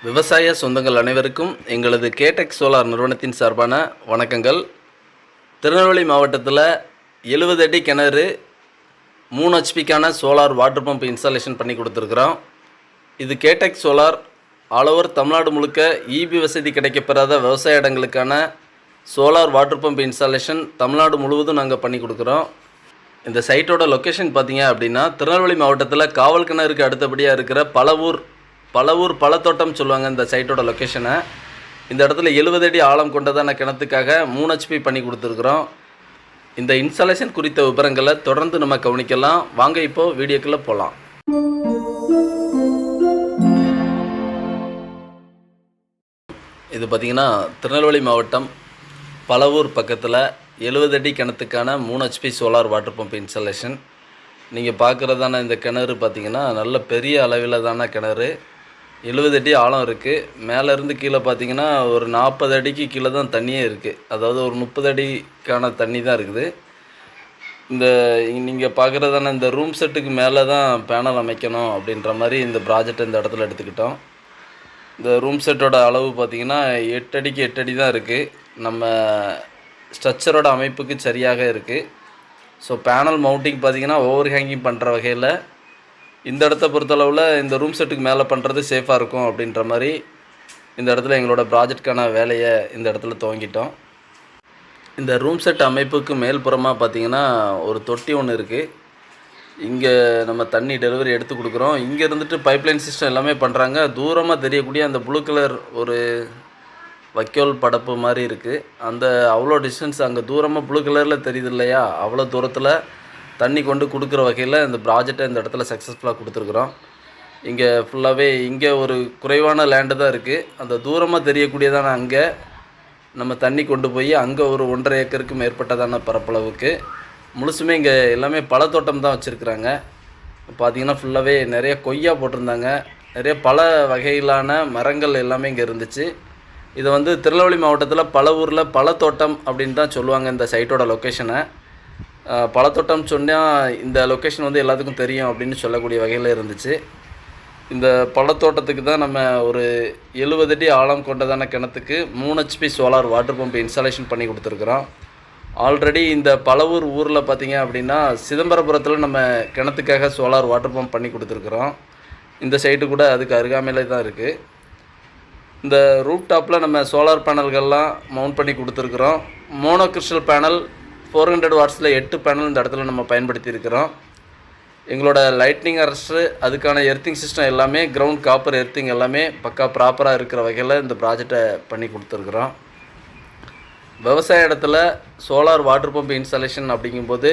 விவசாய சொந்தங்கள் அனைவருக்கும் எங்களது கேடெக் சோலார் நிறுவனத்தின் சார்பான வணக்கங்கள். திருநெல்வேலி மாவட்டத்தில் 70 அடி கிணறு 3 ஹெச்பிக்கான சோலார் வாட்டர் பம்ப் இன்ஸ்டாலேஷன் பண்ணி கொடுத்துருக்குறோம். இது கேடெக் சோலார் ஆல் ஓவர் தமிழ்நாடு முழுக்க இபி வசதி கிடைக்கப்பெறாத விவசாய இடங்களுக்கான solar water pump installation Tamil Nadu முழுவதும் நாங்கள் பண்ணி கொடுக்குறோம். இந்த சைட்டோட லொக்கேஷன் பார்த்தீங்க அப்படின்னா திருநெல்வேலி மாவட்டத்தில் காவல் கிணறுக்கு அடுத்தபடியாக இருக்கிற பலவூர் பழத்தோட்டம் சொல்லுவாங்க இந்த சைட்டோட லொக்கேஷனை. இந்த இடத்துல 70 அடி ஆழம் கொண்டதான கிணத்துக்காக 3 ஹெச்பி பண்ணி கொடுத்துருக்குறோம். இந்த இன்ஸ்டாலேஷன் குறித்த விவரங்களை தொடர்ந்து நம்ம கவனிக்கலாம். வாங்க இப்போது வீடியோக்குள்ளே போகலாம். இது பார்த்திங்கன்னா திருநெல்வேலி மாவட்டம் பலவூர் பக்கத்தில் 70 அடி கிணத்துக்கான 3 HP solar water pump installation. நீங்கள் பார்க்குறதான இந்த கிணறு பார்த்திங்கன்னா நல்ல பெரிய அளவில் தான கிணறு. 70 அடி ஆழம் இருக்குது. மேலேருந்து கீழே பார்த்திங்கன்னா ஒரு 40 அடிக்கு கீழே தான் தண்ணியே இருக்குது. அதாவது ஒரு 30 அடிக்கான தண்ணி தான் இருக்குது. இந்த நீங்கள் பார்க்குறதான இந்த ரூம் செட்டுக்கு மேலே தான் பேனல் அமைக்கணும் அப்படின்ற மாதிரி இந்த ப்ராஜெக்ட் இந்த இடத்துல எடுத்துக்கிட்டோம். இந்த ரூம் செட்டோட அளவு பார்த்திங்கன்னா 8 அடிக்கு 8 அடி தான் இருக்குது. நம்ம ஸ்ட்ரக்சரோட அமைப்புக்கு சரியாக இருக்குது. ஸோ பேனல் மவுண்டிங் பார்த்திங்கன்னா ஓவர் ஹேங்கிங் பண்ணுற வகையில் இந்த இடத்த பொறுத்தளவில் இந்த ரூம் செட்டுக்கு மேலே பண்ணுறது சேஃபாக இருக்கும் அப்படின்ற மாதிரி இந்த இடத்துல எங்களோட ப்ராஜெக்டுக்கான வேலையை இந்த இடத்துல துவங்கிட்டோம். இந்த ரூம் செட் அமைப்புக்கு மேல்புறமாக பார்த்திங்கன்னா ஒரு தொட்டி ஒன்று இருக்குது. இங்கே நம்ம தண்ணி டெலிவரி எடுத்து கொடுக்குறோம். இங்கே இருந்துட்டு பைப்லைன் சிஸ்டம் எல்லாமே பண்ணுறாங்க. தூரமாக தெரியக்கூடிய அந்த ப்ளூ கலர் ஒரு வைக்கோல் படப்பு மாதிரி இருக்குது. அந்த அவ்வளோ டிஸ்டன்ஸ் அங்கே தூரமாக ப்ளூ கலரில் தெரியுது இல்லையா, அவ்வளோ தூரத்தில் தண்ணி கொண்டு கொடுக்குற வகையில் இந்த ப்ராஜெக்டை இந்த இடத்துல சக்ஸஸ்ஃபுல்லாக கொடுத்துருக்குறோம். இங்கே ஃபுல்லாகவே இங்கே ஒரு குறைவான லேண்டு தான் இருக்குது. அந்த தூரமாக தெரியக்கூடியதான அங்கே நம்ம தண்ணி கொண்டு போய் அங்கே ஒரு 1.5 ஏக்கருக்கு மேற்பட்டதான பரப்பளவுக்கு முழுசுமே இங்கே எல்லாமே பழத்தோட்டம் தான் வச்சுருக்குறாங்க. பார்த்திங்கன்னா ஃபுல்லாகவே நிறைய கொய்யா போட்டிருந்தாங்க. நிறைய பல வகையிலான மரங்கள் எல்லாமே இங்கே இருந்துச்சு. இதை திருநெல்வேலி மாவட்டத்தில் பலவூரில் பழத்தோட்டம் அப்படின்னு தான் சொல்லுவாங்க இந்த சைட்டோட லொக்கேஷனை. பழத்தோட்டம் சொன்னால் இந்த லொக்கேஷன் எல்லாத்துக்கும் தெரியும் அப்படின்னு சொல்லக்கூடிய வகையில் இருந்துச்சு. இந்த பழத்தோட்டத்துக்கு தான் நம்ம ஒரு 70 அடி ஆழம் கொண்டதான கிணத்துக்கு 3 HP solar water pump installation பண்ணி கொடுத்துருக்குறோம். ஆல்ரெடி இந்த பலவூர் ஊரில் பார்த்திங்க அப்படின்னா சிதம்பரபுரத்தில் நம்ம கிணத்துக்காக சோலார் வாட்டர் பம்ப் பண்ணி கொடுத்துருக்குறோம். இந்த சைட்டு கூட அதுக்கு அருகாமையிலே தான் இருக்குது. இந்த ரூப் டாப்பில் நம்ம சோலார் பேனல்கள்லாம் மவுண்ட் பண்ணி கொடுத்துருக்குறோம். மோனோ கிறிஸ்டல் பேனல் 400 வாட்ஸில் 8 பேனல் இந்த இடத்துல நம்ம பயன்படுத்தி இருக்கிறோம். எங்களோட லைட்னிங் அரஸ்ட்ரு அதுக்கான எர்த்திங் சிஸ்டம் எல்லாமே கிரவுண்ட் காப்பர் எர்த்திங் எல்லாமே பக்கா ப்ராப்பராக இருக்கிற வகையில் இந்த ப்ராஜெக்டை பண்ணி கொடுத்துருக்குறோம். விவசாய இடத்துல சோலார் வாட்டர் பம்ப் இன்ஸ்டாலேஷன் அப்படிங்கும்போது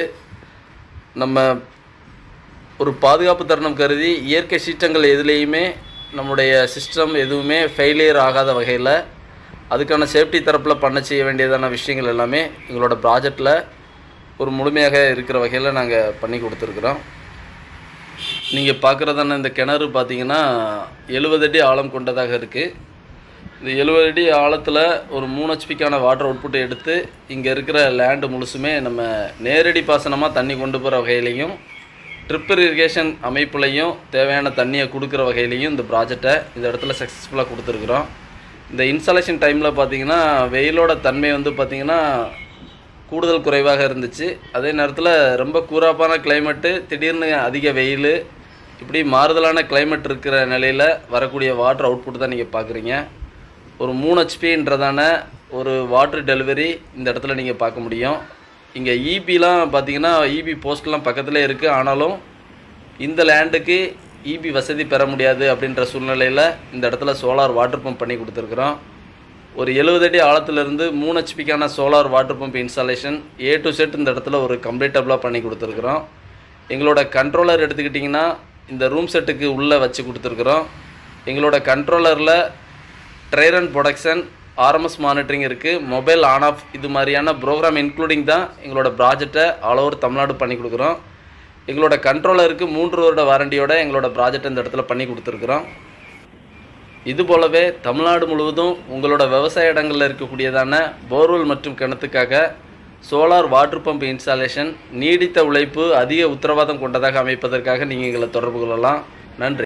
நம்ம ஒரு பாதுகாப்பு தருணம் கருதி இயற்கை சீற்றங்கள் எதுலேயுமே நம்முடைய சிஸ்டம் எதுவுமே ஃபெயிலியர் ஆகாத வகையில் அதுக்கான சேஃப்டி தரப்பில் செய்ய வேண்டியதான விஷயங்கள் எல்லாமே எங்களோட ப்ராஜெக்டில் ஒரு முழுமையாக இருக்கிற வகையில் நாங்கள் பண்ணி கொடுத்துருக்குறோம். நீங்கள் பார்க்குறதான இந்த கிணறு பார்த்திங்கன்னா 70 அடி ஆழம் கொண்டதாக இருக்குது. இந்த 70 அடி ஆழத்தில் ஒரு 3 ஹெச்பிக்கான வாட்டர் அவுட்புட்டை எடுத்து இங்கே இருக்கிற லேண்டு முழுசுமே நம்ம நேரடி பாசனமாக தண்ணி கொண்டு போகிற வகையிலையும் ட்ரிப் irrigation அமைப்புலையும் தேவையான தண்ணியை கொடுக்குற வகையிலையும் இந்த ப்ராஜெக்டை இந்த இடத்துல சக்ஸஸ்ஃபுல்லாக கொடுத்துருக்குறோம். இந்த இன்ஸ்டாலேஷன் டைமில் பார்த்திங்கன்னா வெயிலோட தன்மை பார்த்திங்கன்னா கூடுதல் குறைவாக இருந்துச்சு. அதே நேரத்தில் ரொம்ப கூராப்பான கிளைமேட்டு, திடீர்னு அதிக வெயில், இப்படி மாறுதலான கிளைமேட் இருக்கிற நிலையில் வரக்கூடிய வாட்டர் அவுட்புட் தான் நீங்கள் பார்க்குறீங்க. ஒரு 3 ஹெச்பின்றதான ஒரு வாட்டர் டெலிவரி இந்த இடத்துல நீங்கள் பார்க்க முடியும். இங்கே இபிலாம் பார்த்திங்கன்னா இபி போஸ்ட்லாம் பக்கத்தில் இருக்குது. ஆனாலும் இந்த லேண்டுக்கு இபி வசதி பெற முடியாது அப்படின்ற சூழ்நிலையில் இந்த இடத்துல சோலார் வாட்டர் பம்ப் பண்ணி கொடுத்துருக்குறோம். ஒரு 70 அடி ஆழத்துலேருந்து 3 ஹெச்பிக்கான solar water pump installation A to Z இந்த இடத்துல ஒரு கம்ப்ளீட்டபுளாக பண்ணி கொடுத்துருக்குறோம். எங்களோட கண்ட்ரோலர் எடுத்துக்கிட்டிங்கன்னா இந்த ரூம் செட்டுக்கு உள்ளே வச்சு கொடுத்துருக்குறோம். எங்களோட கண்ட்ரோலரில் ட்ரையர் அண்ட் ப்ரொடக்ஷன், ஆர்எம்எஸ் மானிட்டரிங் இருக்குது. மொபைல் ஆன் ஆஃப் இது மாதிரியான ப்ரோக்ராம் இன்க்ளூடிங் தான் எங்களோட ப்ராஜெக்டை ஆல் ஓவர் தமிழ்நாடு பண்ணி கொடுக்குறோம். எங்களோட கண்ட்ரோலருக்கு 3 வருட வாரண்டியோட எங்களோட ப்ராஜெக்ட் இந்த இடத்துல பண்ணி கொடுத்துருக்குறோம். இது போலவே தமிழ்நாடு முழுவதும் உங்களோட விவசாய இடங்களில் இருக்கக்கூடியதான போர்வெல் மற்றும் கிணத்துக்காக சோலார் வாட்டர் பம்ப் இன்ஸ்டாலேஷன் நீடித்த உழைப்பு அதிக உத்தரவாதம் கொண்டதாக அமைப்பதற்காக நீங்கள் எங்களை தொடர்பு கொள்ளலாம். நன்றி.